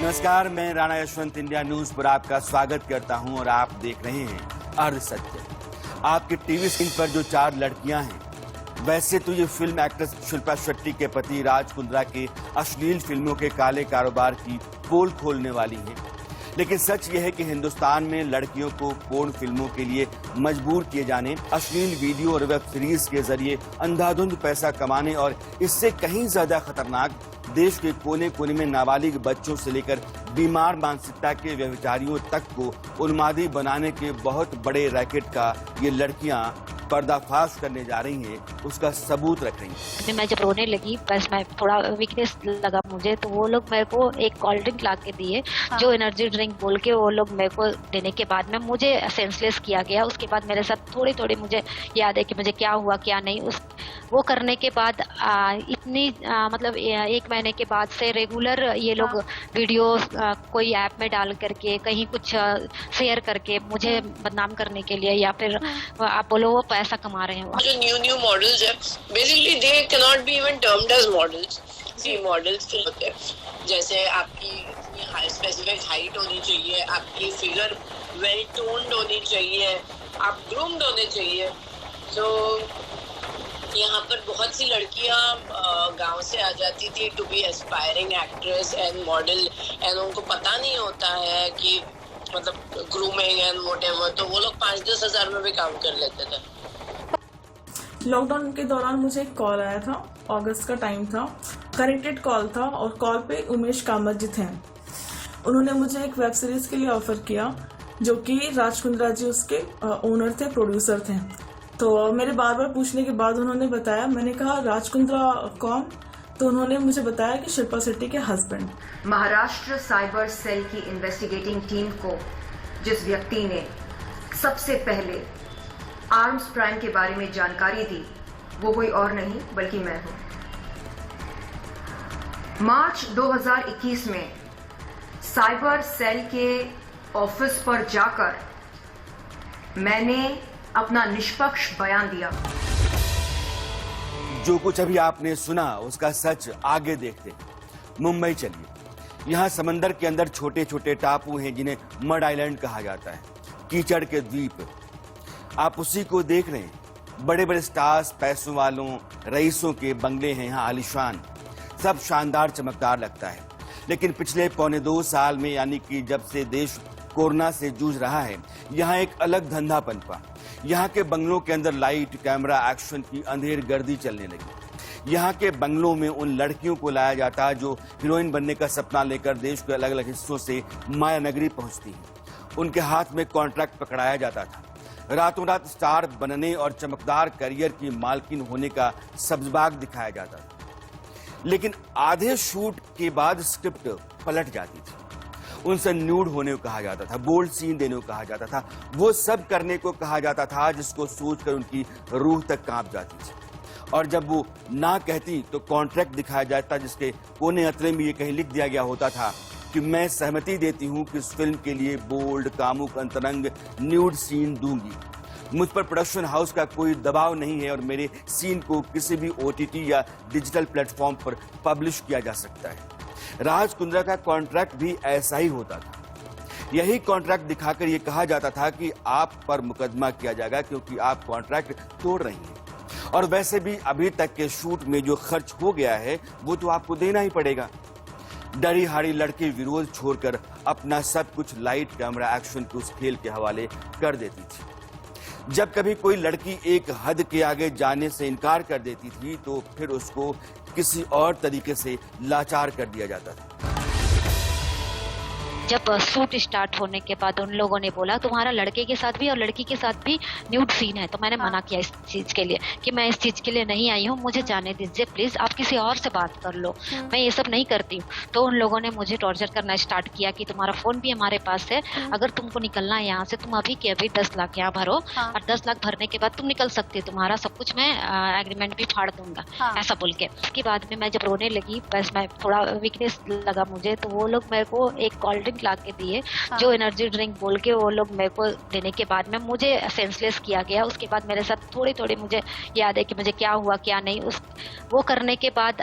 नमस्कार, मैं Rana Yashwant India news पर आपका स्वागत करता हूं और आप देख रहे हैं अर्ध सत्य। आपके टीवी स्क्रीन पर जो 4 लड़कियां हैं, वैसे तो ये फिल्म एक्ट्रेस शिल्पा शेट्टी के पति राज कुंद्रा के अश्लील फिल्मों के काले कारोबार की पोल खोलने वाली हैं। लेकिन सच यह है कि हिंदुस्तान में लड़कियों को पोर्न फिल्मों के लिए मजबूर किए जाने, अश्लील वीडियो और वेब सीरीज के जरिए अंधाधुंध पैसा कमाने और इससे कहीं ज्यादा खतरनाक देश के कोने कोने में नाबालिग बच्चों से लेकर बीमार मानसिकता के व्यभिचारियों तक को उन्मादी बनाने के बहुत बड़े रैकेट का ये लड़कियां पर्दाफाश करने जा रही हैं, उसका सबूत रख रही हैं। मैं जब रोने लगी, बस मैं थोड़ा वीकनेस लगा मुझे, तो वो लोग मेरे को एक कोल्ड ड्रिंक ला के दिए। जो एनर्जी ड्रिंक बोल के वो लोग मेरे को देने के बाद में मुझे सेंसलेस किया गया। उसके बाद मेरे साथ थोड़ी थोड़ी मुझे याद है कि मुझे क्या हुआ क्या नहीं। वो करने के बाद मतलब 1 महीने के बाद से रेगुलर ये लोग वीडियो कोई ऐप में डाल करके कहीं कुछ शेयर करके मुझे बदनाम करने के लिए, या फिर आप बोलो वो पैसा कमा रहे हैं। जो न्यू मॉडल्स है, basically they can not be even termed as models. See models के होते हैं, जैसे आपकी इतनी स्पेसिफिक हाइट होनी चाहिए, आपकी फिगर वेल टोन्ड होनी चाहिए, आप ग्रूम्ड होने चाहिए। तो यहाँ पर बहुत सी लड़कियाँ गांव से आ जाती थी to be aspiring actress and model, and उनको पता नहीं होता है कि मतलब ग्रूमिंग एंड व्हाटएवर, तो वो लोग 5-10 हज़ार में भी काम कर लेते थे। लॉकडाउन के दौरान मुझे एक कॉल आया था, अगस्त का टाइम था, कनेक्टेड कॉल था और कॉल पे उमेश कामत जी थे। उन्होंने मुझे एक वेब सीरीज के लिए ऑफर किया, जो कि राज कुंद्रा जी उसके ओनर थे, प्रोड्यूसर थे। तो मेरे बार बार पूछने के बाद उन्होंने बताया, मैंने कहा राज कुंद्रा कौन? तो उन्होंने मुझे बताया कि शिल्पा शेट्टी के हस्बैंड। महाराष्ट्र साइबर सेल की इन्वेस्टिगेटिंग टीम को जिस व्यक्ति ने सबसे पहले आर्म्स प्राइम के बारे में जानकारी दी, वो कोई और नहीं बल्कि मैं हूं। मार्च 2021 में साइबर सेल के ऑफिस पर जाकर मैंने अपना निष्पक्ष बयान दिया। जो कुछ अभी आपने सुना उसका सच आगे देखते हैं। मुंबई चलिए। यहाँ समंदर के अंदर छोटे छोटे टापू हैं जिन्हें मड आइलैंड कहा जाता है, कीचड़ के द्वीप। आप उसी को देख रहे हैं। बड़े बड़े स्टार्स, पैसों वालों, रईसों के बंगले हैं यहाँ आलीशान, सब शानदार चमकदार लगता है। लेकिन पिछले 1.25 साल में, यानी कि जब से देश कोरोना से जूझ रहा है, यहाँ एक अलग धंधा पनपा। यहाँ के बंगलों के अंदर लाइट, कैमरा, एक्शन की अंधेर गर्दी चलने लगी। यहाँ के बंगलों में उन लड़कियों को लाया जाता है जो हीरोइन बनने का सपना लेकर देश के अलग अलग हिस्सों से माया नगरी पहुंचती हैं। उनके हाथ में कॉन्ट्रैक्ट पकड़ाया जाता था। रातों रात स्टार बनने और चमकदार करियर की मालकिन होने का सब्जबाग दिखाया जाता था। लेकिन आधे शूट के बाद स्क्रिप्ट पलट जाती थी। उनसे न्यूड होने को कहा जाता था, बोल्ड सीन देने को कहा जाता था, वो सब करने को कहा जाता था जिसको सोचकर उनकी रूह तक कांप जाती थी। और जब वो ना कहती तो कॉन्ट्रैक्ट दिखाया जाता, जिसके कोने अतरे में ये कहीं लिख दिया गया होता था कि मैं सहमति देती हूं कि इस फिल्म के लिए बोल्ड, कामुक, अंतरंग न्यूड सीन दूंगी। मुझ पर प्रोडक्शन हाउस का कोई दबाव नहीं है और मेरे सीन को किसी भी OTT या डिजिटल प्लेटफॉर्म पर पब्लिश किया जा सकता है। राज कुंद्रा का कॉन्ट्रैक्ट भी ऐसा ही होता था। यही कॉन्ट्रैक्ट दिखाकर यह कहा जाता था कि आप पर मुकदमा किया जाएगा क्योंकि आप कॉन्ट्रैक्ट तोड़ रही हैं। और वैसे भी अभी तक के शूट में जो खर्च हो गया है वो तो आपको देना ही पड़ेगा। डरी हारी लड़के विरोध छोड़कर अपना सब कुछ लाइट, कैमरा, एक्शन के उस खेल के हवाले कर देती थी। जब कभी कोई लड़की एक हद के आगे जाने से इनकार कर देती थी तो फिर उसको किसी और तरीके से लाचार कर दिया जाता था। जब शूट स्टार्ट होने के बाद उन लोगों ने बोला तुम्हारा लड़के के साथ भी और लड़की के साथ भी न्यूड सीन है, तो मैंने मना किया इस चीज़ के लिए कि मैं इस चीज़ के लिए नहीं आई हूँ, मुझे जाने दीजिए प्लीज़, आप किसी और से बात कर लो, मैं ये सब नहीं करती हूँ। तो उन लोगों ने मुझे टॉर्चर करना स्टार्ट किया कि तुम्हारा फ़ोन भी हमारे पास है, अगर तुमको निकलना है यहाँ से तुम अभी के अभी 10 लाख यहाँ भरो और 10 लाख भरने के बाद तुम निकल सकती हो, तुम्हारा सब कुछ मैं एग्रीमेंट भी फाड़ दूंगा, ऐसा बोल के। उसके बाद में मैं जब रोने लगी, बस मैं थोड़ा वीकनेस लगा मुझे, तो वो लोग मेरे को एक कोल्ड ड्रिंक ड्रिंक ला के दिए, जो एनर्जी ड्रिंक बोल के वो लोग मेरे को देने के बाद में मुझे सेंसलेस किया गया। उसके बाद मेरे साथ थोड़ी मुझे याद है कि मुझे क्या हुआ क्या नहीं। वो करने के बाद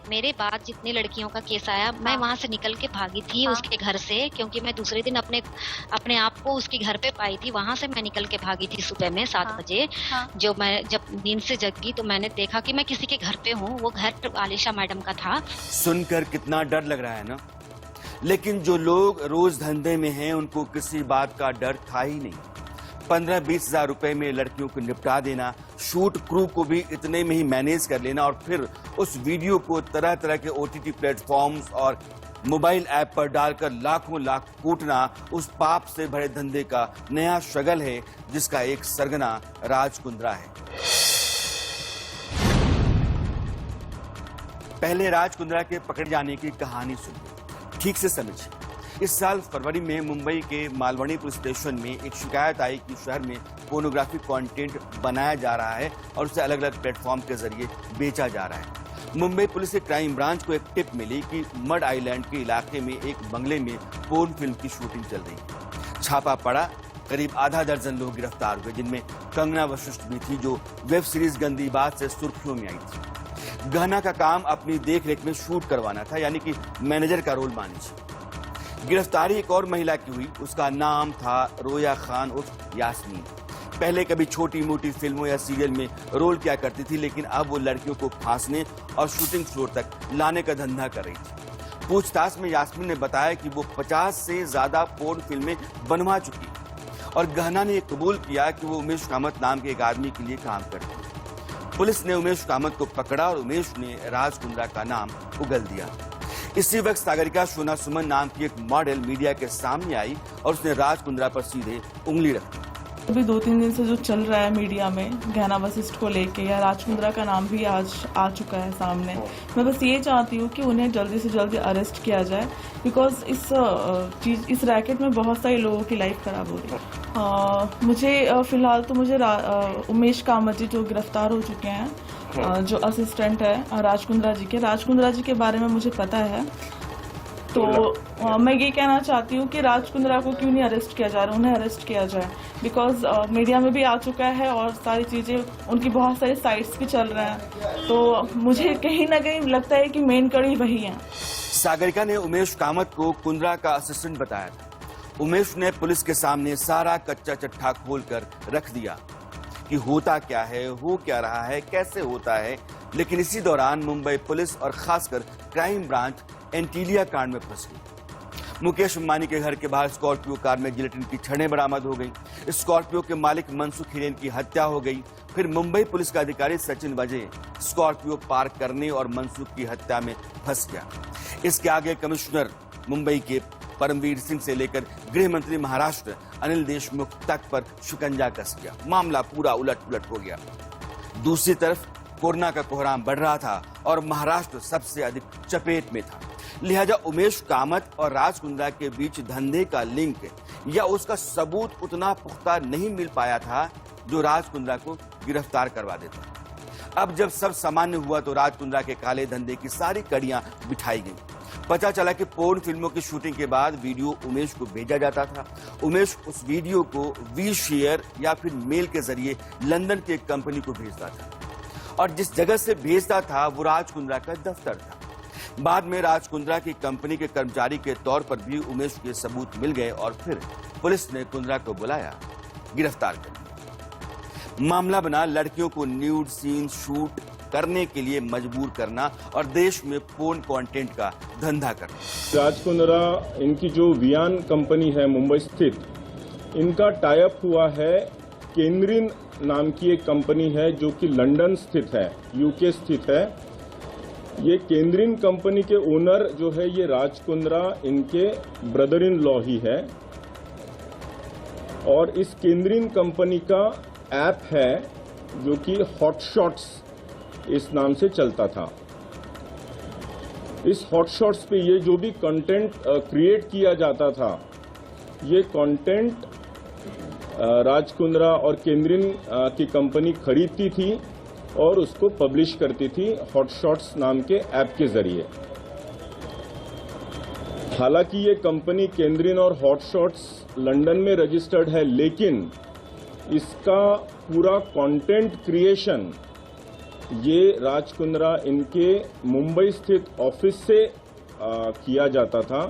मेरे बाद जितनी लड़कियों का केस आया, मैं वहाँ से निकल के भागी थी उसके घर से, क्योंकि मैं दूसरे दिन अपने आप को उसके घर पे पाई थी। वहाँ से मैं निकल के भागी थी सुबह में 7 बजे। जो मैं जब नींद से जगी तो मैंने देखा कि मैं किसी के घर पे हूँ। वो घर आलिशा मैडम का था। सुनकर कितना डर लग रहा है ना, लेकिन जो लोग रोज धंधे में हैं उनको किसी बात का डर था ही नहीं। 15-20 हजार रुपए में लड़कियों को निपटा देना, शूट क्रू को भी इतने में ही मैनेज कर लेना और फिर उस वीडियो को तरह तरह के OTT प्लेटफॉर्म्स और मोबाइल ऐप पर डालकर लाखों लाख कूटना, उस पाप से भरे धंधे का नया शगल है जिसका एक सरगना राज कुंद्रा है। पहले राज कुंद्रा के पकड़ जाने की कहानी सुनिए, ठीक से समझिए। इस साल फरवरी में मुंबई के मालवनी पुलिस स्टेशन में एक शिकायत आई कि शहर में पोर्नोग्राफी कंटेंट बनाया जा रहा है और उसे अलग अलग प्लेटफॉर्म के जरिए बेचा जा रहा है। मुंबई पुलिस के क्राइम ब्रांच को एक टिप मिली कि मड आइलैंड के इलाके में एक बंगले में पोर्न फिल्म की शूटिंग चल रही है। छापा पड़ा, करीब आधा दर्जन लोग गिरफ्तार हुए, जिनमें कंगना वशिष्ठ भी थी, जो वेब सीरीज गंदी बात से सुर्खियों में आई थी। गहना का काम अपनी देखरेख में शूट करवाना था, यानी कि मैनेजर का रोल मानिए। गिरफ्तारी एक और महिला की हुई, उसका नाम था रोया खान उर्फ यास्मीन। पहले कभी छोटी मोटी फिल्मों या सीरियल में रोल किया करती थी, लेकिन अब वो लड़कियों को फांसने और शूटिंग फ्लोर तक लाने का धंधा कर रही थी। पूछताछ में यास्मीन ने बताया कि वो 50 से ज्यादा पोर्न फिल्में बनवा चुकी और गहना ने कबूल किया कि वो उमेश कामत नाम के एक आदमी के लिए काम करती है। पुलिस ने उमेश कामत को पकड़ा और उमेश ने राज कुंद्रा का नाम उगल दिया। इसी वक्त सागरिका सोना सुमन नाम की एक मॉडल मीडिया के सामने आई और उसने राज कुंद्रा पर सीधे उंगली रख दी। अभी 2-3 दिन से जो चल रहा है मीडिया में गहना वशिष्ठ को लेके, या राज कुंद्रा का नाम भी आज आ चुका है सामने। मैं बस ये चाहती हूँ कि उन्हें जल्दी से जल्दी अरेस्ट किया जाए, बिकॉज इस रैकेट में बहुत सारे लोगों की लाइफ खराब हो रही है। मुझे फिलहाल तो मुझे उमेश कामत जी जो गिरफ्तार हो चुके हैं, जो असिस्टेंट है राज कुंद्रा जी के बारे में मुझे पता है। तो मैं ये कहना चाहती हूँ कि राज कुंद्रा को क्यों नहीं अरेस्ट किया जा रहा, उन्हें अरेस्ट किया जाए, बिकॉज मीडिया में भी आ चुका है और सारी चीज़ें, उनकी बहुत सारी साइट्स भी चल रहे हैं। तो मुझे कहीं ना कहीं लगता है कि मेन कड़ी वही है। सागरिका ने उमेश कामत को कुंद्रा का असिस्टेंट बताया था। उमेश ने पुलिस के सामने सारा कच्चा चिट्ठा खोलकर रख दिया कि होता क्या है, हो क्या रहा है, कैसे होता है। लेकिन इसी दौरान मुंबई पुलिस और खासकर क्राइम ब्रांच एंटीलिया कांड में फंस गई। मुकेश अंबानी के घर के बाहर स्कॉर्पियो कार में जिलेटिन की छड़ें बरामद हो गई। स्कॉर्पियो के मालिक मनसुख हिरेन की हत्या हो गई। फिर मुंबई पुलिस का अधिकारी सचिन वजे स्कॉर्पियो पार्क करने और मनसुख की हत्या में फंस गया। इसके आगे कमिश्नर मुंबई के परमवीर सिंह से लेकर गृह मंत्री महाराष्ट्र अनिल देशमुख तक पर शिकंजा कस गया। मामला पूरा उलट पुलट हो गया। दूसरी तरफ कोरोना का कोहराम बढ़ रहा था और महाराष्ट्र सबसे अधिक चपेट में था। लिहाजा उमेश कामत और राज कुंद्रा के बीच धंधे का लिंक या उसका सबूत उतना पुख्ता नहीं मिल पाया था जो राज कुंद्रा को गिरफ्तार करवा देता। अब जब सब सामान्य हुआ तो राज कुंद्रा के काले धंधे की सारी कड़ियां बिठाई गई। पता चला कि पोर्न फिल्मों की शूटिंग के बाद वीडियो उमेश को भेजा जाता था। उमेश उस वीडियो को वी शेयर या फिर मेल के जरिए लंदन की एक कंपनी को भेजता था और जिस जगह से भेजता था वो राज कुंद्रा का दफ्तर था। बाद में राज कुंद्रा की कंपनी के कर्मचारी के तौर पर भी उमेश के सबूत मिल गए और फिर पुलिस ने कुंद्रा को बुलाया, गिरफ्तार कर लिया। मामला बना लड़कियों को न्यूड सीन शूट करने के लिए मजबूर करना और देश में पोर्न कंटेंट का धंधा करना। राज कुंद्रा, इनकी जो वियान कंपनी है मुंबई स्थित, इनका टाई अप हुआ है केंद्रीन नाम की एक कंपनी है जो कि लंदन स्थित है, यूके स्थित है। ये केंद्रीन कंपनी के ओनर जो है ये राज कुंद्रा इनके ब्रदर इन लॉ ही है और इस केंद्रीन कंपनी का ऐप है जो कि हॉटशॉट्स इस नाम से चलता था। इस हॉटशॉट्स पे ये जो भी कंटेंट क्रिएट किया जाता था, ये कंटेंट राज कुंद्रा और केंद्रीन की कंपनी खरीदती थी और उसको पब्लिश करती थी हॉटशॉट्स नाम के ऐप के जरिए। हालांकि ये कंपनी केंद्रीन और हॉटशॉट्स लंदन में रजिस्टर्ड है, लेकिन इसका पूरा कंटेंट क्रिएशन ये राज कुंद्रा इनके मुंबई स्थित ऑफिस से किया जाता था।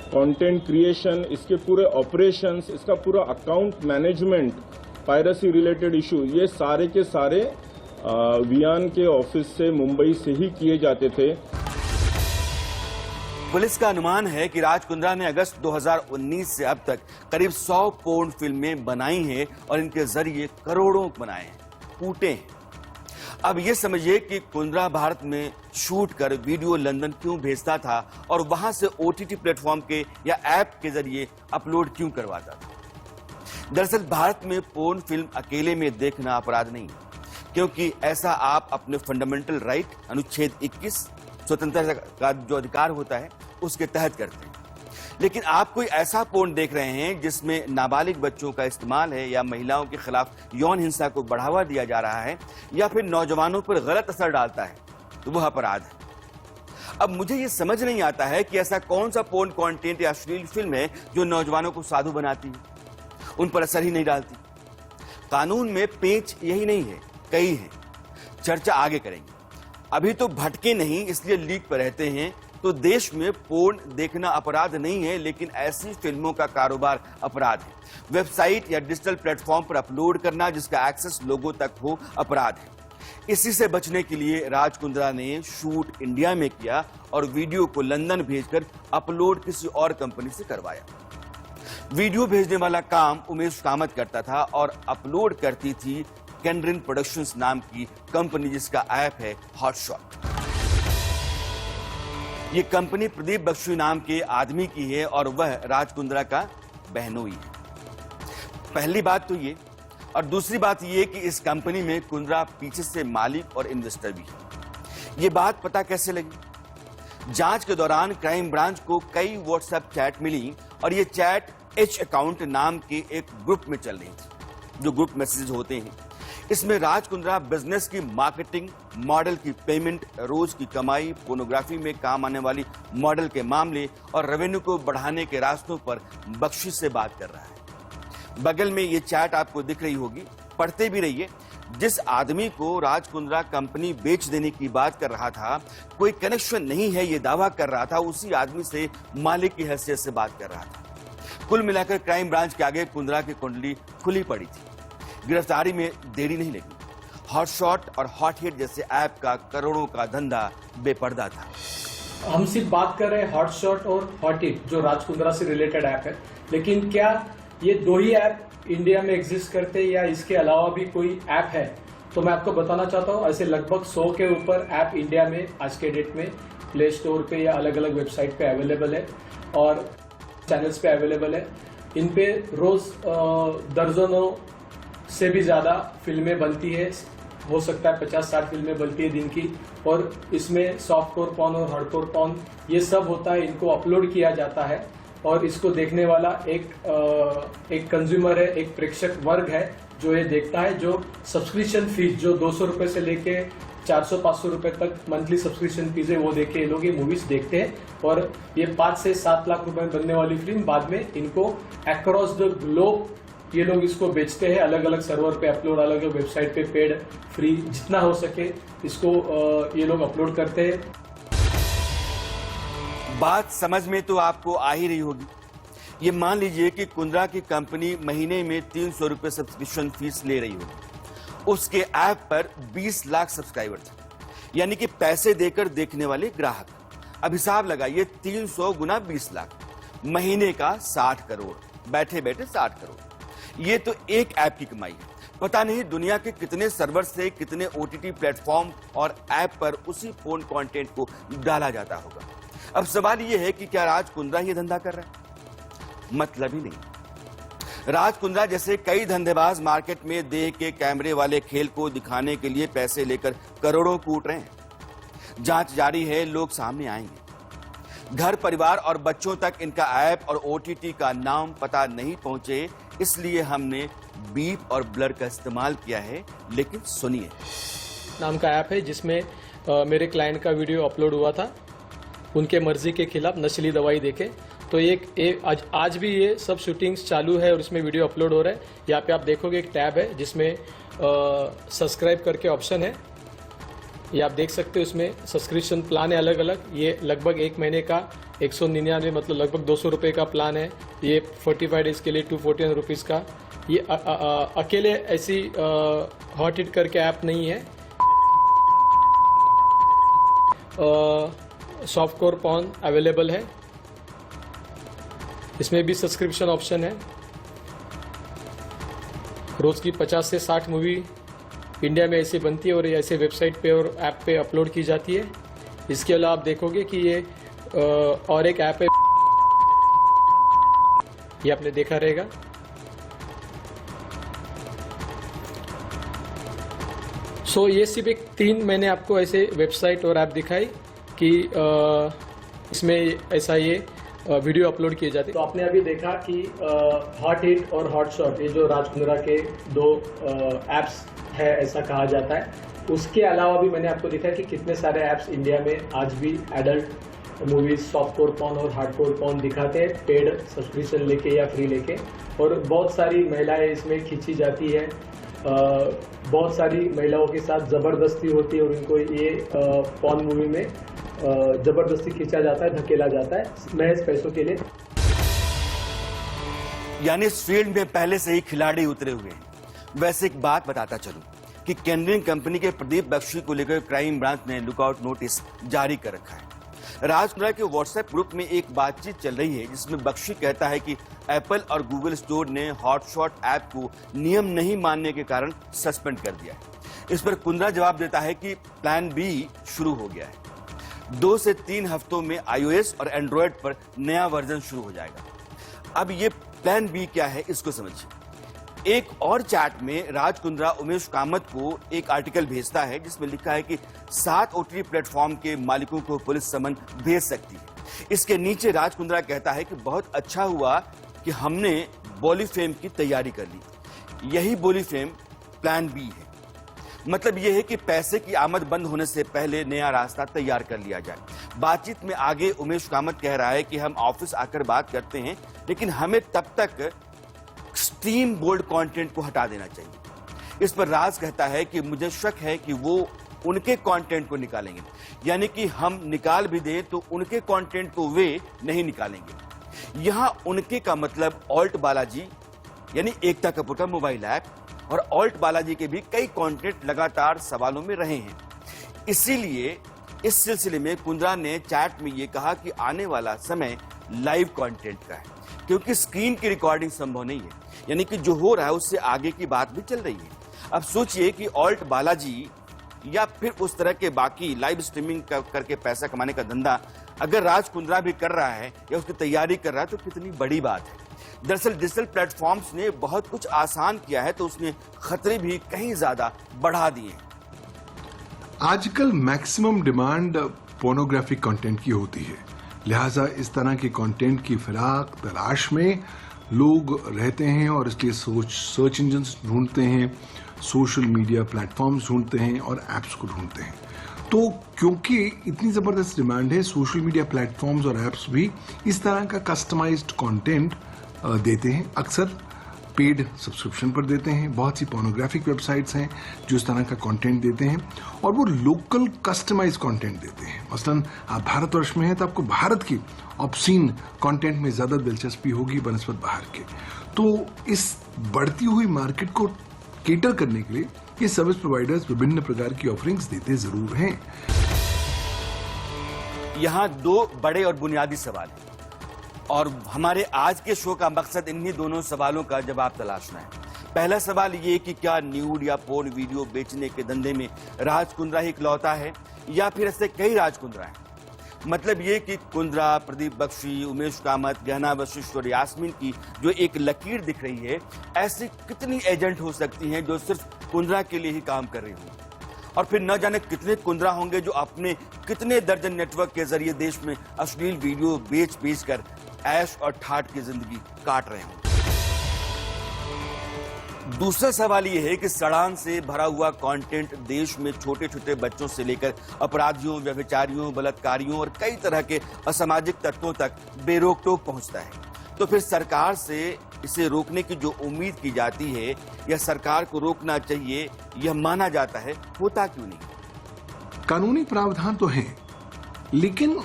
कंटेंट क्रिएशन, इसके पूरे ऑपरेशंस, इसका पूरा account management, piracy related issue, ये सारे के सारे वियान के ऑफिस से मुंबई से ही किए जाते थे। पुलिस का अनुमान है कि राज कुंद्रा ने अगस्त 2019 से अब तक करीब 100 पोर्न फिल्में बनाई हैं और इनके जरिए करोड़ों बनाए हैं, कूटे हैं। अब ये समझिए कि कुंद्रा भारत में शूट कर वीडियो लंदन क्यों भेजता था और वहां से ओटीटी प्लेटफॉर्म के या ऐप के जरिए अपलोड क्यों करवाता था। दरअसल भारत में पोर्न फिल्म अकेले में देखना अपराध नहीं, क्योंकि ऐसा आप अपने फंडामेंटल राइट अनुच्छेद 21 स्वतंत्रता का जो अधिकार होता है उसके तहत करते हैं। लेकिन आप कोई ऐसा पोर्न देख रहे हैं जिसमें नाबालिग बच्चों का इस्तेमाल है या महिलाओं के खिलाफ यौन हिंसा को बढ़ावा दिया जा रहा है या फिर नौजवानों पर गलत असर डालता है, तो वह अपराध है। अब मुझे यह समझ नहीं आता है कि ऐसा कौन सा पोर्न कंटेंट या अश्लील फिल्म है जो नौजवानों को साधु बनाती है, उन पर असर ही नहीं डालती। कानून में पेच यही नहीं है, कई है। चर्चा आगे करेंगे। अभी तो भटके नहीं, इसलिए लीक पर रहते हैं। तो देश में पोर्न देखना अपराध नहीं है, लेकिन ऐसी फिल्मों का कारोबार अपराध है। वेबसाइट या डिजिटल प्लेटफॉर्म पर अपलोड करना जिसका एक्सेस लोगों तक हो अपराध है। इसी से बचने के लिए राज कुंद्रा ने शूट इंडिया में किया और वीडियो को लंदन भेजकर अपलोड किसी और कंपनी से करवाया। वीडियो भेजने वाला काम उमेश कामत करता था और अपलोड करती थी केंद्रीन प्रोडक्शंस नाम की कंपनी, जिसका ऐप है हॉटशॉट। ये कंपनी प्रदीप बख्शी नाम के आदमी की है और वह राज कुंद्रा का बहनोई है। पहली बात तो ये, और दूसरी बात ये कि इस कंपनी में कुंद्रा पीछे से मालिक और इन्वेस्टर भी है। ये बात पता कैसे लगी? जांच के दौरान क्राइम ब्रांच को कई व्हाट्सएप चैट मिली और ये चैट एच अकाउंट नाम के एक ग्रुप में चल रही थी, जो ग्रुप मैसेज होते हैं। इसमें राज कुंद्रा बिजनेस की मार्केटिंग, मॉडल की पेमेंट, रोज की कमाई, पोर्नोग्राफी में काम आने वाली मॉडल के मामले और रेवेन्यू को बढ़ाने के रास्तों पर बख्शिश से बात कर रहा है। बगल में ये चैट आपको दिख रही होगी, पढ़ते भी रहिए। जिस आदमी को राज कुंद्रा कंपनी बेच देने की बात कर रहा था, कोई कनेक्शन नहीं है ये दावा कर रहा था, उसी आदमी से मालिक की हैसियत से बात कर रहा था। कुल मिलाकर क्राइम ब्रांच के आगे कुंद्रा की कुंडली खुली पड़ी थी। गिरफ्तारी में देरी नहीं लगी। हॉटशॉट और हॉट हिट जैसे ऐप का करोड़ों का धंधा बेपर्दा था। हम सिर्फ बात कर रहे हैं हॉटशॉट और हॉट हिट, जो राज कुंद्रा से रिलेटेड ऐप है, लेकिन क्या ये दो ही ऐप इंडिया में एग्जिस्ट करते हैं या इसके अलावा भी कोई ऐप है? तो मैं आपको बताना चाहता हूँ, ऐसे लगभग 100 के ऊपर ऐप इंडिया में आज के डेट में प्ले स्टोर पे या अलग अलग वेबसाइट पे अवेलेबल है और चैनल्स पे अवेलेबल है। इन पे रोज दर्जनों से भी ज्यादा फिल्में बनती है, हो सकता है 50-60 फिल्में बनती है दिन की, और इसमें सॉफ्ट कोर पॉर्न और हार्डकोर पॉर्न ये सब होता है। इनको अपलोड किया जाता है और इसको देखने वाला एक कंज्यूमर है, एक प्रेक्षक वर्ग है जो ये देखता है, जो सब्सक्रिप्शन फीस जो 200 रुपए से लेके 400-500 रुपए तक मंथली सब्सक्रिप्शन फीस है, वो देके ये लोग ये मूवीज देखते हैं। और ये 5 से 7 लाख रुपए बनने वाली फिल्म बाद में इनको अक्रॉस द ग्लोब ये लोग इसको बेचते हैं, अलग अलग सर्वर पे अपलोड, अलग अलग वेबसाइट पे पेड फ्री जितना हो सके इसको ये लोग अपलोड करते हैं। बात समझ में तो आपको आ ही रही होगी। ये मान लीजिए कि कुंद्रा की कंपनी महीने में 300 रुपए सब्सक्रिप्शन फीस ले रही होगी। उसके ऐप पर 20 लाख सब्सक्राइबर थे, यानी कि पैसे देकर देखने वाले ग्राहक। अब हिसाब लगाइए, 300 गुना 20 लाख, महीने का 60 करोड़, बैठे बैठे 60 करोड़। ये तो एक ऐप की कमाई है। पता नहीं दुनिया के कितने सर्वर से कितने ओटीटी प्लेटफॉर्म और ऐप पर उसी पोर्न कंटेंट को डाला जाता होगा। अब सवाल यह है कि क्या राज कुंद्रा ये धंधा कर रहा है? मतलब ही नहीं। राज कुंद्रा जैसे कई धंधेबाज मार्केट में देह के कैमरे वाले खेल को दिखाने के लिए पैसे लेकर करोड़ों कूट रहे हैं। जांच जारी है, लोग सामने आएंगे। घर परिवार और बच्चों तक इनका ऐप और ओटीटी का नाम पता नहीं पहुंचे, इसलिए हमने बीप और ब्लर का इस्तेमाल किया है। लेकिन सुनिए। नाम का ऐप है जिसमें मेरे क्लाइंट का वीडियो अपलोड हुआ था उनके मर्जी के खिलाफ नस्ली दवाई देके। तो आज भी ये सब शूटिंग्स चालू है और इसमें वीडियो अपलोड हो रहा है। यहाँ पे आप देखोगे एक टैब है जिसमें सब्सक्राइब करके ऑप्शन है, ये आप देख सकते हो। इसमें सब्सक्रिप्शन प्लान है अलग अलग। ये लगभग 1 महीने का 199 मतलब लगभग 200 रुपये का प्लान है। ये 45 डेज के लिए 249 रुपीज़ का। ये अकेले ऐसी हॉट हिट करके ऐप नहीं है। सॉफ्टकोर पॉर्न अवेलेबल है, इसमें भी सब्सक्रिप्शन ऑप्शन है। रोज़ की 50 से 60 मूवी इंडिया में ऐसे बनती है और ये ऐसे वेबसाइट पे और ऐप पे अपलोड की जाती है। इसके अलावा आप देखोगे कि ये और एक ऐप है, ये आपने देखा रहेगा। सो ये सिर्फ एक 3 मैंने आपको ऐसे वेबसाइट और ऐप दिखाई कि इसमें ऐसा ये वीडियो अपलोड किए जाते। तो आपने अभी देखा कि हॉट हिट और हॉट शॉट, ये जो राज कुंद्रा के 2 ऐप्स है ऐसा कहा जाता है। उसके अलावा भी मैंने आपको दिखाया कि कितने सारे ऐप्स इंडिया में आज भी एडल्ट मूवीज, सॉफ्टकोर पॉर्न और हार्डकोर पॉर्न दिखाते हैं, पेड सब्सक्रिप्शन लेके या फ्री लेके। और बहुत सारी महिलाएं इसमें खींची जाती है, बहुत सारी महिलाओं के साथ जबरदस्ती होती है और उनको ये पॉर्न मूवी में जबरदस्ती खींचा जाता है, धकेला जाता है महज पैसों के लिए। यानी इस फील्ड में पहले से ही खिलाड़ी उतरे हुए हैं। वैसे एक बात बताता चलूं कि केंद्रीय कंपनी के प्रदीप बख्शी को लेकर क्राइम ब्रांच ने लुकआउट नोटिस जारी कर रखा है। राज कुंद्रा के व्हाट्सएप ग्रुप में एक बातचीत चल रही है जिसमें बख्शी कहता है कि एप्पल और गूगल स्टोर ने हॉटशॉट ऐप को नियम नहीं मानने के कारण सस्पेंड कर दिया है। इस पर कुंद्रा जवाब देता है कि प्लान बी शुरू हो गया है। 2 से 3 हफ्तों में iOS और एंड्रॉयड पर नया वर्जन शुरू हो जाएगा। अब ये प्लान बी क्या है इसको समझिए। एक और चैट में राज कुंद्रा उमेश कामत को एक आर्टिकल भेजता है जिसमें लिखा है कि 7 OTT प्लेटफॉर्म के मालिकों को पुलिस समन भेज सकती है। इसके नीचे राज कुंद्रा कहता है कि बहुत अच्छा हुआ कि हमने बॉलीफेम की तैयारी कर ली। यही बॉलीफेम प्लान बी है। मतलब यह है कि पैसे की आमद बंद होने से पहले नया रास्ता तैयार कर लिया जाए। बातचीत में आगे उमेश कामत कह रहा है कि हम ऑफिस आकर बात करते हैं, लेकिन हमें तब तक एक्सट्रीम बोल्ड कंटेंट को हटा देना चाहिए। इस पर राज कहता है कि मुझे शक है कि वो उनके कंटेंट को निकालेंगे, यानी कि हम निकाल भी दें तो उनके कंटेंट को वे नहीं निकालेंगे। यहां उनके का मतलब ऑल्ट बालाजी यानी एकता कपूर का मोबाइल ऐप और ऑल्ट बालाजी के भी कई कंटेंट लगातार सवालों में रहे हैं। इसीलिए इस सिलसिले में कुंद्रा ने चैट में यह कहा कि आने वाला समय लाइव कंटेंट का है, क्योंकि स्क्रीन की रिकॉर्डिंग संभव नहीं है। यानी कि जो हो रहा है उससे आगे की बात भी चल रही है। अब सोचिए कि ऑल्ट बालाजी या फिर उस तरह के बाकी लाइव स्ट्रीमिंग करके पैसा कमाने का धंधा अगर राज कुंद्रा भी कर रहा है या उसकी तैयारी कर रहा है तो कितनी बड़ी बात है। दरअसल डिजिटल प्लेटफॉर्म्स ने बहुत कुछ आसान किया है तो उसने खतरे भी कहीं ज्यादा बढ़ा दिए हैं। आजकल मैक्सिमम डिमांड पोर्नोग्राफिक कंटेंट की होती है, लिहाजा इस तरह के कंटेंट की फिराक तलाश में लोग रहते हैं और इसलिए सर्च इंजन ढूंढते हैं, सोशल मीडिया प्लेटफॉर्म्स ढूंढते हैं और ऐप्स को ढूंढते हैं। तो क्योंकि इतनी ज़बरदस्त डिमांड है, सोशल मीडिया प्लेटफॉर्म्स और ऐप्स भी इस तरह का कस्टमाइज्ड कंटेंट देते हैं। अक्सर पेड सब्सक्रिप्शन पर देते हैं। बहुत सी पोर्नोग्राफिक वेबसाइट्स हैं जो इस तरह का कंटेंट देते हैं और वो लोकल कस्टमाइज कंटेंट देते हैं। मसलन आप भारतवर्ष में हैं तो आपको भारत की ऑब्सीन कंटेंट में ज़्यादा दिलचस्पी होगी बनस्पत बाहर के। तो इस बढ़ती हुई मार्केट को केटर करने के लिए ये सर्विस प्रोवाइडर्स विभिन्न प्रकार की ऑफरिंग्स देते जरूर हैं। यहाँ 2 बड़े और बुनियादी सवाल हैं और हमारे आज के शो का मकसद इन्हीं दोनों सवालों का जवाब तलाशना है। पहला सवाल ये कि क्या न्यूड या पोर्न वीडियो बेचने के धंधे में राज कुंद्रा ही इकलौता है या फिर ऐसे कई राज कुंद्रा हैं। मतलब ये कि कुंद्रा, प्रदीप बख्शी, उमेश कामत, गहना वशिष्ठ और यास्मीन की जो एक लकीर दिख रही है, ऐसी कितनी एजेंट हो सकती हैं जो सिर्फ कुंद्रा के लिए ही काम कर रही हों। और फिर न जाने कितने कुंद्रा होंगे जो अपने कितने दर्जन नेटवर्क के जरिए देश में अश्लील वीडियो बेच कर ऐश और ठाट की जिंदगी काट रहे हों। दूसरा सवाल यह है कि सड़ान से भरा हुआ कंटेंट देश में छोटे छोटे बच्चों से लेकर अपराधियों, व्यभिचारियों, बलात्कारियों और कई तरह के असामाजिक तत्वों तक बेरोक टोक पहुंचता है। तो फिर सरकार से इसे रोकने की जो उम्मीद की जाती है या सरकार को रोकना चाहिए यह माना जाता है, होता क्यों नहीं? कानूनी प्रावधान तो हैं, लेकिन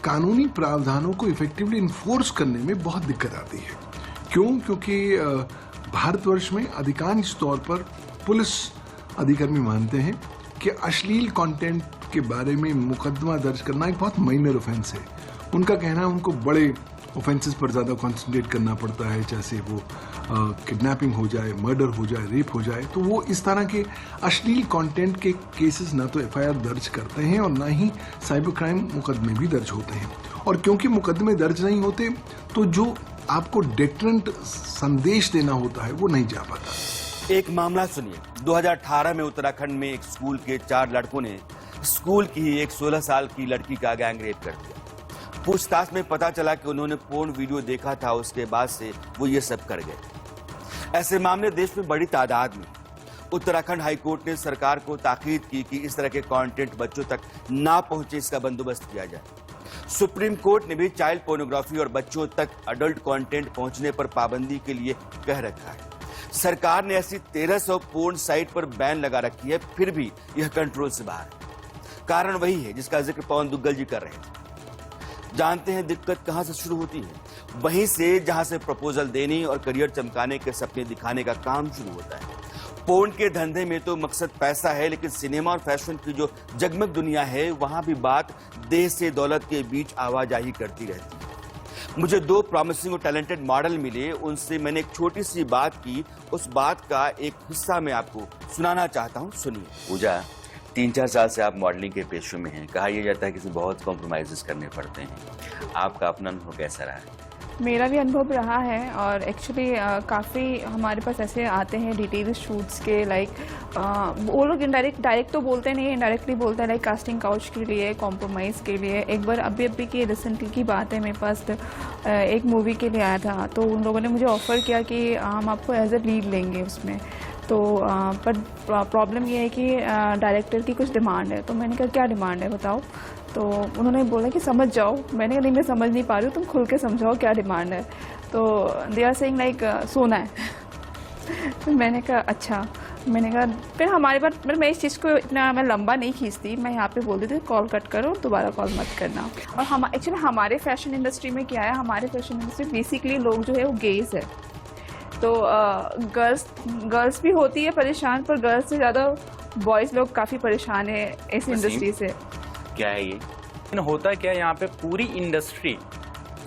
कानूनी प्रावधानों को इफेक्टिवली इन्फोर्स करने में बहुत दिक्कत आती है। क्यों? क्योंकि भारतवर्ष में अधिकांश तौर पर पुलिस अधिकारी मानते हैं कि अश्लील कंटेंट के बारे में मुकदमा दर्ज करना एक बहुत माइनर ऑफेंस है। उनका कहना है उनको बड़े ऑफेंसेस पर ज़्यादा कॉन्सेंट्रेट करना पड़ता है, जैसे वो किडनैपिंग हो जाए, मर्डर हो जाए, रेप हो जाए। तो वो इस तरह के अश्लील कंटेंट के केसेस ना तो एफआईआर दर्ज करते हैं और ना ही साइबर क्राइम मुकदमे भी दर्ज होते हैं। और क्योंकि मुकदमे दर्ज नहीं होते तो जो आपको डेटरेंट संदेश देना होता है वो नहीं जा पाता। एक मामला सुनिए। 2018 में उत्तराखंड में एक स्कूल के 4 लड़कों ने स्कूल की ही एक 16 साल की लड़की का गैंग रेप कर दिया। पूछताछ में पता चला कि उन्होंने पोर्न वीडियो देखा था, उसके बाद से वो ये सब कर गए। ऐसे मामले देश में बड़ी तादाद में। उत्तराखंड हाईकोर्ट ने सरकार को ताकीद की कि इस तरह के कंटेंट बच्चों तक ना पहुंचे, इसका बंदोबस्त किया जाए। सुप्रीम कोर्ट ने भी चाइल्ड पोर्नोग्राफी और बच्चों तक अडल्ट कंटेंट पहुंचने पर पाबंदी के लिए कह रखा है। सरकार ने ऐसी 1300 पोर्न साइट पर बैन लगा रखी है, फिर भी यह कंट्रोल से बाहर है। कारण वही है जिसका जिक्र पवन दुग्गल जी कर रहे थे। जानते हैं दिक्कत कहां से शुरू होती है? वहीं से जहां से प्रपोजल देने और करियर चमकाने के सपने दिखाने का काम शुरू होता है। पोर्न के धंधे में तो मकसद पैसा है, लेकिन सिनेमा और फैशन की जो जगमग दुनिया है वहां भी बात देश से दौलत के बीच आवाजाही करती रहती है। मुझे 2 प्रॉमिसिंग और टैलेंटेड मॉडल मिले, उनसे मैंने एक छोटी सी बात की। उस बात का एक हिस्सा मैं आपको सुनाना चाहता हूं, सुनिए। पूजा, 3-4 साल से आप मॉडलिंग के पेशे में हैं। कहा यह जाता है कि इसमें बहुत कॉम्प्रोमाइज़ करने पड़ते हैं। आपका अपना अनुभव कैसा रहा है? मेरा भी अनुभव रहा है और एक्चुअली काफ़ी हमारे पास ऐसे आते हैं डिटेल शूट्स के, लाइक वो लोग डायरेक्ट तो बोलते नहीं, इनडायरेक्टली बोलते हैं, लाइक कास्टिंग काउच के लिए, कॉम्प्रोमाइज़ के लिए। एक बार अभी की रिसेंटली की बात है, मेरे पास एक मूवी के लिए आया था, तो उन लोगों ने मुझे ऑफ़र किया कि हम आपको एज ए लीड लेंगे उसमें। तो पर प्रॉब्लम ये है कि डायरेक्टर की कुछ डिमांड है। तो मैंने कहा क्या डिमांड है बताओ? तो उन्होंने बोला कि समझ जाओ। मैंने कहा नहीं, मैं समझ नहीं पा रही हूँ, तुम खुल के समझाओ क्या डिमांड है। तो दे आर सेइंग लाइक सोना है। तो मैंने कहा अच्छा। मैंने कहा फिर हमारे पास, मैं इस चीज़ को इतना मैं लंबा नहीं खींचती, मैं यहाँ पे बोल देती हूँ कॉल कट करो, दोबारा कॉल मत करना। और हम एक्चुअली हमारे फैशन इंडस्ट्री में क्या है, हमारे फैशन इंडस्ट्री बेसिकली लोग जो है वो गेज है। तो गर्ल्स भी होती है परेशान, पर गर्ल्स से ज़्यादा बॉयज़ लोग काफ़ी परेशान है इस इंडस्ट्री से। क्या है ये? होता क्या है, यहाँ पे पूरी इंडस्ट्री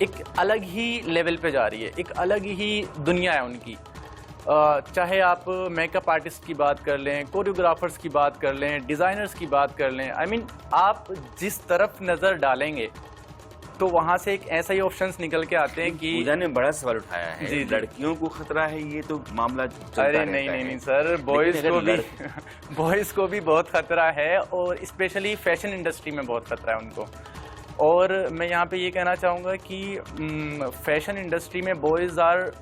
एक अलग ही लेवल पे जा रही है, एक अलग ही दुनिया है उनकी। चाहे आप मेकअप आर्टिस्ट की बात कर लें, कोरियोग्राफर्स की बात कर लें, डिज़ाइनर्स की बात कर लें, आई मीन आप जिस तरफ नज़र डालेंगे तो वहाँ से एक ऐसा ही ऑप्शंस निकल के आते हैं कि पूजा ने बड़ा सवाल उठाया है। जी, लड़कियों को खतरा है, ये तो मामला चलता अरे रहता नहीं है। नहीं नहीं सर, बॉयज़ को भी बहुत खतरा है, और स्पेशली फैशन इंडस्ट्री में बहुत खतरा है उनको। और मैं यहाँ पे ये कहना चाहूँगा कि फैशन इंडस्ट्री में बॉयज़ आर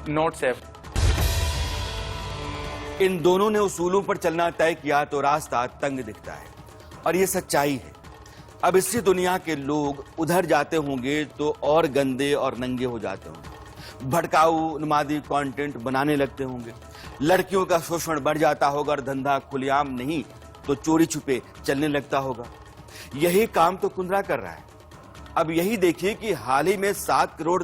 नॉट सेफ। इन दोनों ने उसूलों पर चलना तय किया तो रास्ता तंग दिखता है, और ये सच्चाई है। अब इसी दुनिया के लोग उधर जाते होंगे तो और गंदे और नंगे हो जाते होंगे, भड़काऊ उन्मादी कंटेंट बनाने लगते होंगे, लड़कियों का शोषण बढ़ जाता होगा और धंधा खुलेआम नहीं तो चोरी छुपे चलने लगता होगा। यही काम तो कुंद्रा कर रहा है। अब यही देखिए कि हाल ही में 7 करोड़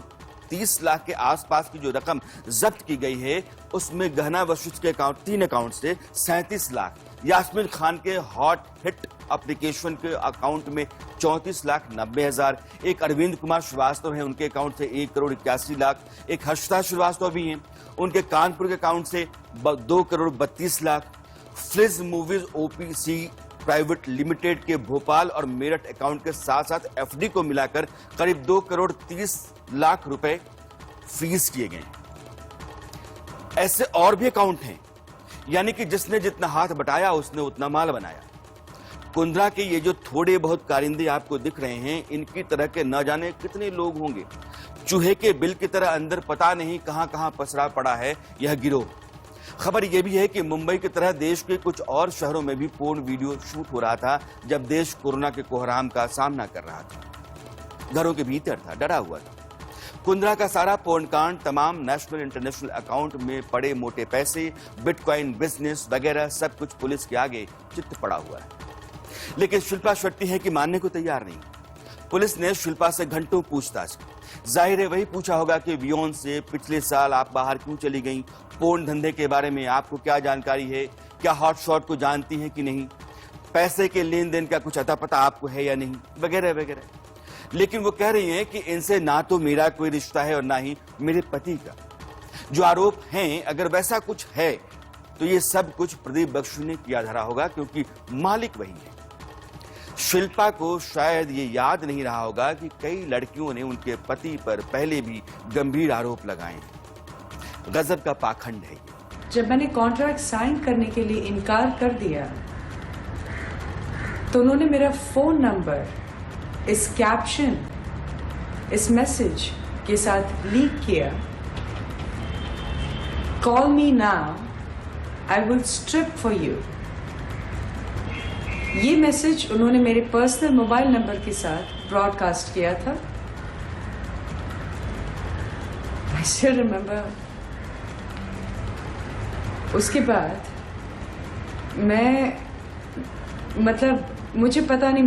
30 लाख के आसपास की जो रकम जब्त की गई है, उसमें गहना वशिष्ठ के 3 अकाउंट से 37 लाख, यास्मीन खान के हॉट हिट एप्लीकेशन के अकाउंट में 34,90,000, एक अरविंद कुमार श्रीवास्तव हैं, उनके अकाउंट से 1 करोड़ 81 लाख, एक हर्षिता श्रीवास्तव भी हैं, उनके कानपुर के अकाउंट से 2 crore 32 lakh, Fliz movies OPC private limited के भोपाल और मेरठ अकाउंट के साथ साथ एफडी को मिलाकर करीब 2 करोड़ 30 लाख रुपए फ्रीज किए गए। ऐसे और भी अकाउंट हैं, यानी कि जिसने जितना हाथ बटाया उसने उतना माल बनाया। कुंद्रा के ये जो थोड़े बहुत कारिंदे आपको दिख रहे हैं, इनकी तरह के न जाने कितने लोग होंगे। चूहे के बिल की तरह अंदर पता नहीं कहां कहां पसरा पड़ा है यह गिरोह। खबर यह भी है कि मुंबई की तरह देश के कुछ और शहरों में भी पोर्न वीडियो शूट हो रहा था जब देश कोरोना के कोहराम का सामना कर रहा था। घरों के भीतर था, डरा हुआ था। कुंद्रा का सारा पोर्न कांड, तमाम नेशनल इंटरनेशनल अकाउंट में पड़े मोटे पैसे, बिटकॉइन बिजनेस वगैरह सब कुछ पुलिस के आगे चित्त पड़ा हुआ है। लेकिन शिल्पा शेट्टी है कि मानने को तैयार नहीं। पुलिस ने शिल्पा से घंटों पूछताछ की। जाहिर है वही पूछा होगा कि वियोन से पिछले साल आप बाहर क्यों चली गईं, पोर्न धंधे के बारे में आपको क्या जानकारी है, क्या हॉटशॉट को जानती हैं कि नहीं, पैसे के लेन देन का कुछ अता पता आपको है या नहीं, वगैरह वगैरह। लेकिन वो कह रही हैं कि इनसे ना तो मेरा कोई रिश्ता है और ना ही मेरे पति का। जो आरोप हैं, अगर वैसा कुछ है तो ये सब कुछ प्रदीप बख्शी ने किया धरा होगा, क्योंकि मालिक वही है। शिल्पा को शायद ये याद नहीं रहा होगा कि कई लड़कियों ने उनके पति पर पहले भी गंभीर आरोप लगाए हैं। गजब का पाखंड है ये। जब मैंने कॉन्ट्रैक्ट साइन करने के लिए इनकार कर दिया तो उन्होंने मेरा फोन नंबर इस कैप्शन, इस मैसेज के साथ लीक किया, call me now, I will strip for you. ये मैसेज उन्होंने मेरे पर्सनल मोबाइल नंबर के साथ ब्रॉडकास्ट किया था। I still remember. उसके बाद मुझे पता नहीं,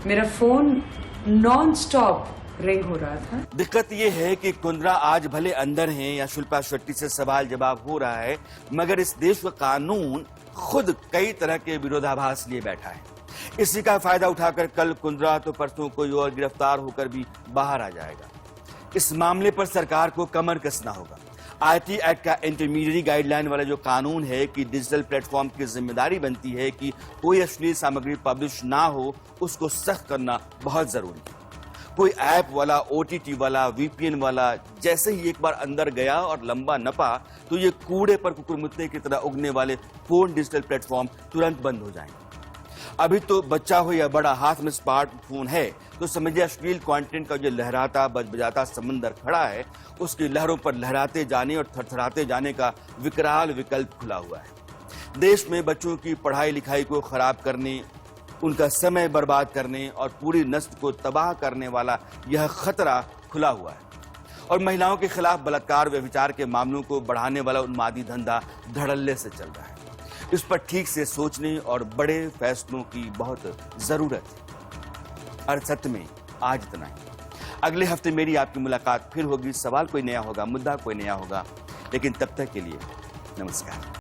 मेरा फोन नॉन स्टॉप रिंग हो रहा था। दिक्कत यह है कि कुंद्रा आज भले अंदर हैं या शिल्पा शेट्टी से सवाल जवाब हो रहा है, मगर इस देश का कानून खुद कई तरह के विरोधाभास लिए बैठा है। इसी का फायदा उठाकर कल कुंद्रा तो परसों कोई और गिरफ्तार होकर भी बाहर आ जाएगा। इस मामले पर सरकार को कमर कसना होगा। आईटी एक्ट का इंटरमीडिएट गाइडलाइन वाला जो कानून है कि डिजिटल प्लेटफॉर्म की जिम्मेदारी बनती है कि कोई अश्लील सामग्री पब्लिश ना हो, उसको सख्त करना बहुत जरूरी है। कोई ऐप वाला, ओटीटी वाला, वीपीएन वाला जैसे ही एक बार अंदर गया और लंबा नपा तो ये कूड़े पर कुकुरमुत्ते की तरह उगने वाले फोन डिजिटल प्लेटफॉर्म तुरंत बंद हो जाएंगे। अभी तो बच्चा हो या बड़ा, हाथ में स्मार्टफोन है तो समझिए अश्लील कंटेंट का जो लहराता बजबजाता समंदर खड़ा है, उसकी लहरों पर लहराते जाने और थरथराते जाने का विकराल विकल्प खुला हुआ है। देश में बच्चों की पढ़ाई लिखाई को खराब करने, उनका समय बर्बाद करने और पूरी नस्ल को तबाह करने वाला यह खतरा खुला हुआ है। और महिलाओं के खिलाफ बलात्कार व्यभिचार के मामलों को बढ़ाने वाला उन्मादी धंधा धड़ल्ले से चल रहा है। इस पर ठीक से सोचने और बड़े फैसलों की बहुत जरूरत है। अर्थसत्य में आज इतना ही। अगले हफ्ते मेरी आपकी मुलाकात फिर होगी। सवाल कोई नया होगा, मुद्दा कोई नया होगा, लेकिन तब तक के लिए नमस्कार।